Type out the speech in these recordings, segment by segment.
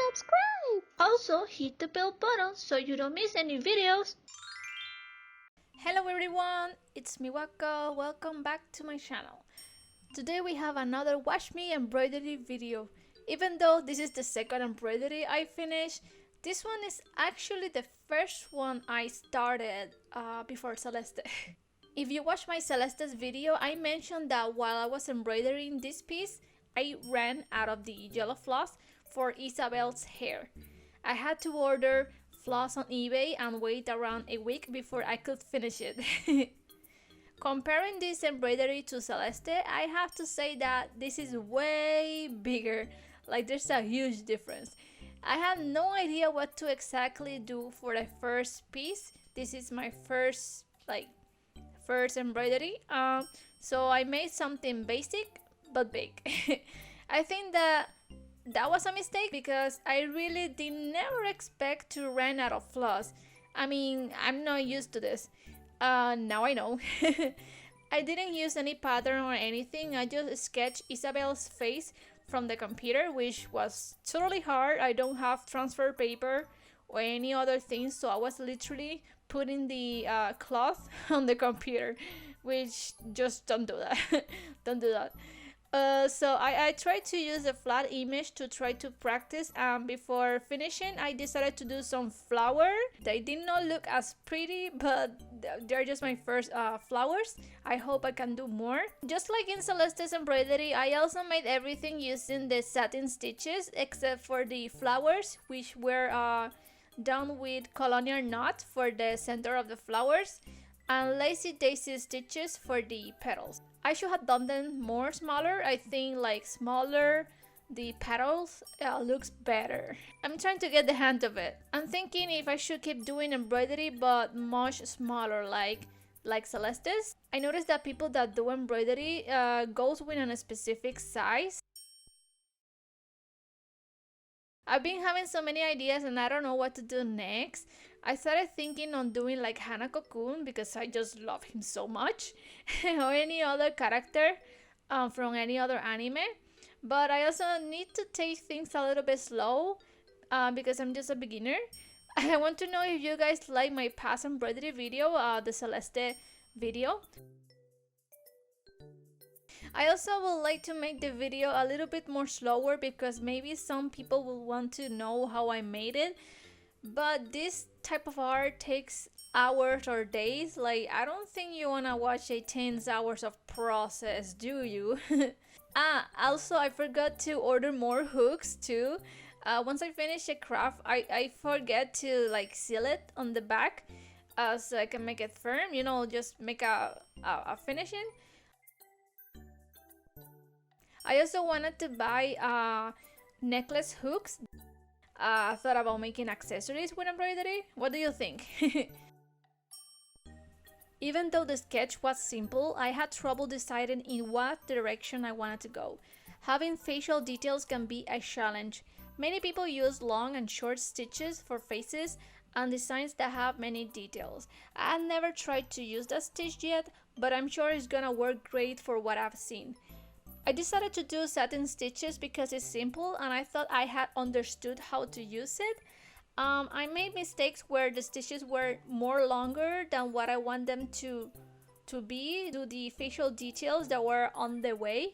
subscribe. Also, hit the bell button so you don't miss any videos. Hello everyone, it's Miwako. Welcome back to my channel. Today we have another Watch Me Embroidery video. Even though this is the second embroidery I finished, this one is actually the first one I started before Celeste. If you watch my Celeste's video, I mentioned that while I was embroidering this piece, I ran out of the yellow floss for Isabelle's hair. I had to order floss on eBay and wait around a week before I could finish it. Comparing this embroidery to Celeste, I have to say that this is way bigger. Like, there's a huge difference. I had no idea what to exactly do for the first piece. This is my first embroidery. So I made something basic but big. I think that was a mistake because I really did never expect to run out of floss. I mean, I'm not used to this. Now I know. I didn't use any pattern or anything. I just sketched Isabelle's face from the computer, which was totally hard. I don't have transfer paper or any other things, so I was literally putting the cloth on the computer, which just don't do that. Don't do that. So I tried to use a flat image to try to practice, and before finishing I decided to do some flower. They did not look as pretty, but they're just my first flowers. I hope I can do more. Just like in Celeste's embroidery, I also made everything using the satin stitches except for the flowers, which were done with colonial knot for the center of the flowers and lacy daisy stitches for the petals. I should have done them more smaller. I think like smaller the petals looks better. I'm trying to get the hang of it. I'm thinking if I should keep doing embroidery but much smaller like Celeste's. I noticed that people that do embroidery goes with a specific size. I've been having so many ideas and I don't know what to do next. I started thinking on doing like Hanako-kun because I just love him so much, or any other character from any other anime. But I also need to take things a little bit slow because I'm just a beginner. I want to know if you guys like my past embroidery video, the Celeste video. I also would like to make the video a little bit more slower because maybe some people will want to know how I made it. But this type of art takes hours or days. Like, I don't think you wanna watch a 10 hours of process, do you? Also I forgot to order more hooks too. Once I finish a craft, I forget to like seal it on the back so I can make it firm, you know, just make a finishing. I also wanted to buy necklace hooks. I thought about making accessories with embroidery. What do you think? Even though the sketch was simple, I had trouble deciding in what direction I wanted to go. Having facial details can be a challenge. Many people use long and short stitches for faces and designs that have many details. I've never tried to use that stitch yet, but I'm sure it's gonna work great for what I've seen. I decided to do satin stitches because it's simple and I thought I had understood how to use it. I made mistakes where the stitches were more longer than what I want them to be, do the facial details that were on the way.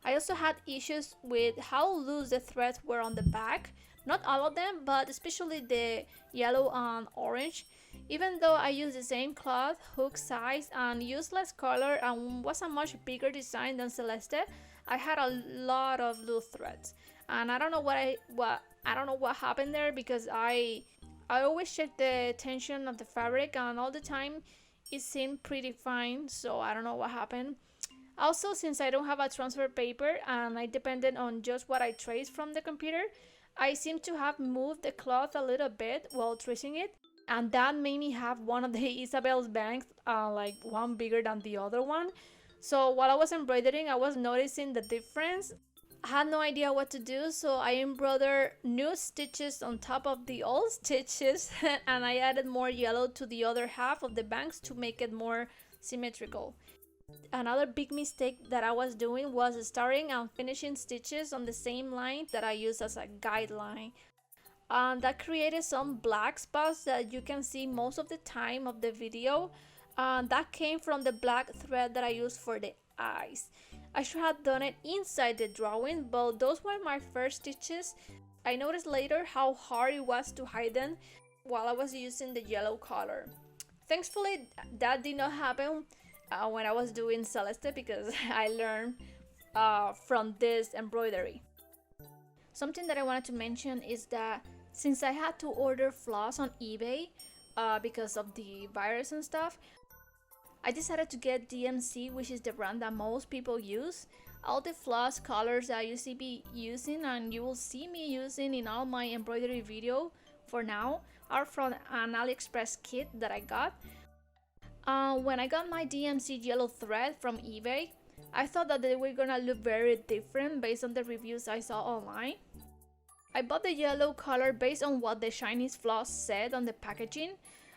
I also had issues with how loose the threads were on the back. Not all of them, but especially the yellow and orange. Even though I used the same cloth, hook size, and used less color and was a much bigger design than Celeste, I had a lot of loose threads. And I don't know what happened there because I always check the tension of the fabric and all the time it seemed pretty fine, so I don't know what happened. Also, since I don't have a transfer paper and I depended on just what I traced from the computer, I seem to have moved the cloth a little bit while tracing it, and that made me have one of the Isabelle's bangs like one bigger than the other one. So while I was embroidering, I was noticing the difference. I had no idea what to do, so I embroidered new stitches on top of the old stitches and I added more yellow to the other half of the bangs to make it more symmetrical. Another big mistake that I was doing was starting and finishing stitches on the same line that I use as a guideline. That created some black spots that you can see most of the time of the video. That came from the black thread that I used for the eyes. I should have done it inside the drawing, but those were my first stitches. I noticed later how hard it was to hide them while I was using the yellow color. Thankfully, that did not happen when I was doing Celeste, because I learned from this embroidery. Something that I wanted to mention is that since I had to order floss on eBay because of the virus and stuff, I decided to get DMC, which is the brand that most people use. All the floss colors that I used to be using and you will see me using in all my embroidery video for now are from an AliExpress kit that I got. When I got my DMC yellow thread from eBay, I thought that they were gonna look very different based on the reviews I saw online. I bought the yellow color based on what the Chinese floss said on the packaging,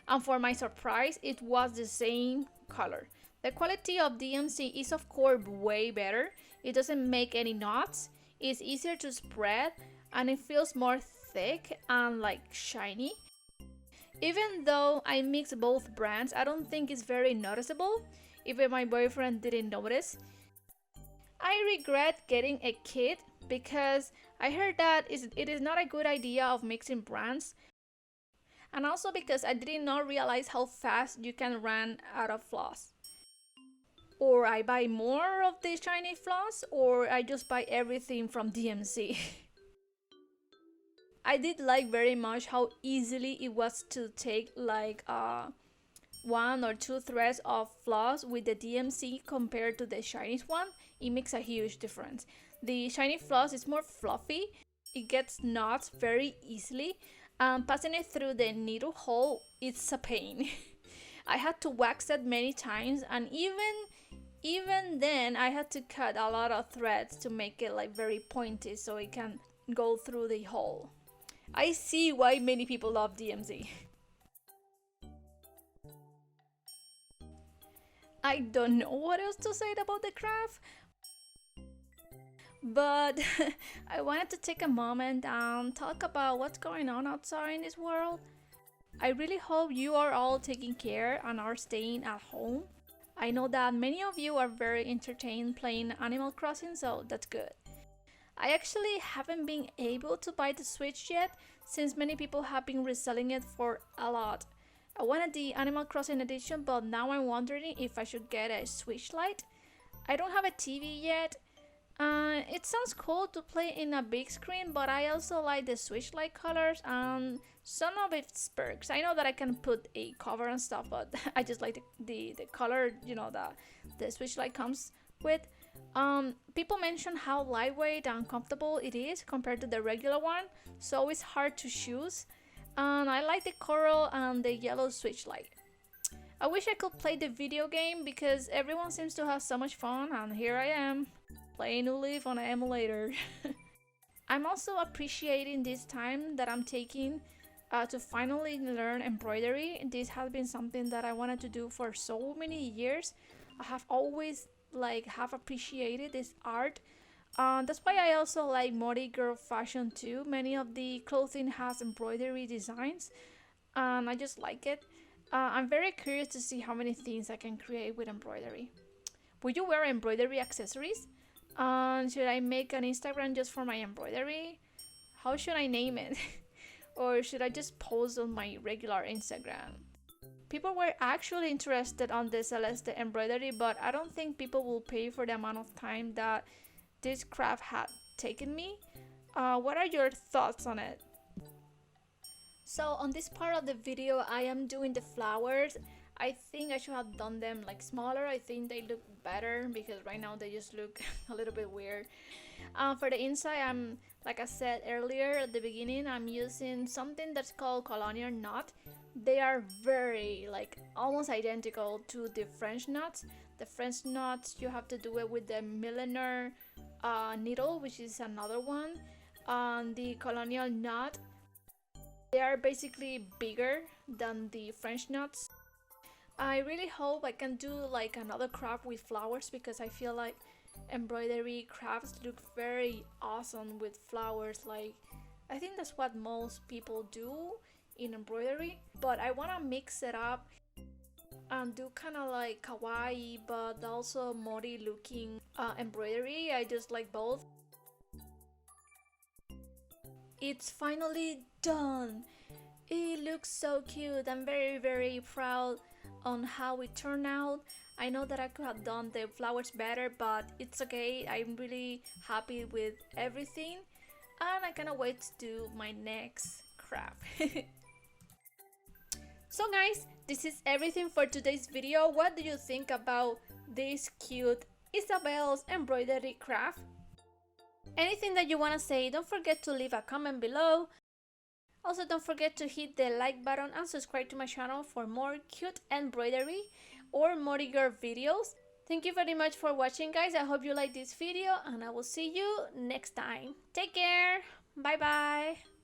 and for my surprise, it was the same color. The quality of DMC is of course way better. It doesn't make any knots, it's easier to spread, and it feels more thick and like shiny. Even though I mix both brands, I don't think it's very noticeable. Even my boyfriend didn't notice. I regret getting a kit because I heard that it is not a good idea of mixing brands, and also because I did not realize how fast you can run out of floss. Or I buy more of the shiny floss, or I just buy everything from DMC. I did like very much how easily it was to take like one or two threads of floss with the DMC compared to the Chinese one. It makes a huge difference. The shiny floss is more fluffy, it gets knots very easily, and passing it through the needle hole, it's a pain. I had to wax it many times, and even then I had to cut a lot of threads to make it like very pointy so it can go through the hole. I see why many people love DMZ. I don't know what else to say about the craft, but I wanted to take a moment and talk about what's going on outside in this world. I really hope you are all taking care and are staying at home. I know that many of you are very entertained playing Animal Crossing, so that's good. I actually haven't been able to buy the Switch yet, since many people have been reselling it for a lot. I wanted the Animal Crossing edition, but now I'm wondering if I should get a Switch Lite. I don't have a TV yet. It sounds cool to play in a big screen, but I also like the Switch Lite colors and some of its perks. I know that I can put a cover and stuff, but I just like the color, you know, the Switch Lite comes with. People mention how lightweight and comfortable it is compared to the regular one, so it's hard to choose. And I like the coral and the yellow Switch Lite. I wish I could play the video game because everyone seems to have so much fun, and here I am playing New Leaf on an emulator. I'm also appreciating this time that I'm taking to finally learn embroidery. This has been something that I wanted to do for so many years. I have always have appreciated this art. That's why I also like Modi girl fashion too. Many of the clothing has embroidery designs, and I just like it. I'm very curious to see how many things I can create with embroidery. Would you wear embroidery accessories? Should I make an Instagram just for my embroidery? How should I name it? Or should I just post on my regular Instagram? People were actually interested on the Celeste embroidery, but I don't think people will pay for the amount of time that this craft had taken me. What are your thoughts on it? So on this part of the video, I am doing the flowers. I think I should have done them like smaller. I think they look better because right now they just look a little bit weird. For the inside, like I said earlier at the beginning, I'm using something that's called colonial knot. They are very almost identical to the French knots. The French knots, you have to do it with the milliner needle, which is another one. The colonial knot, they are basically bigger than the French knots. I really hope I can do like another craft with flowers, because I feel like embroidery crafts look very awesome with flowers. Like, I think that's what most people do in embroidery, but I want to mix it up and do kind of like kawaii but also mori looking embroidery. I just like both. It's finally done. It looks so cute. I'm very proud on how it turned out. I know that I could have done the flowers better, but it's okay. I'm really happy with everything, and I cannot wait to do my next craft. So guys, this is everything for today's video. What do you think about this cute Isabelle's embroidery craft? Anything that you want to say, don't forget to leave a comment below. Also, don't forget to hit the like button and subscribe to my channel for more cute embroidery or Mori girl videos. Thank you very much for watching, guys. I hope you like this video, and I will see you next time. Take care. Bye bye.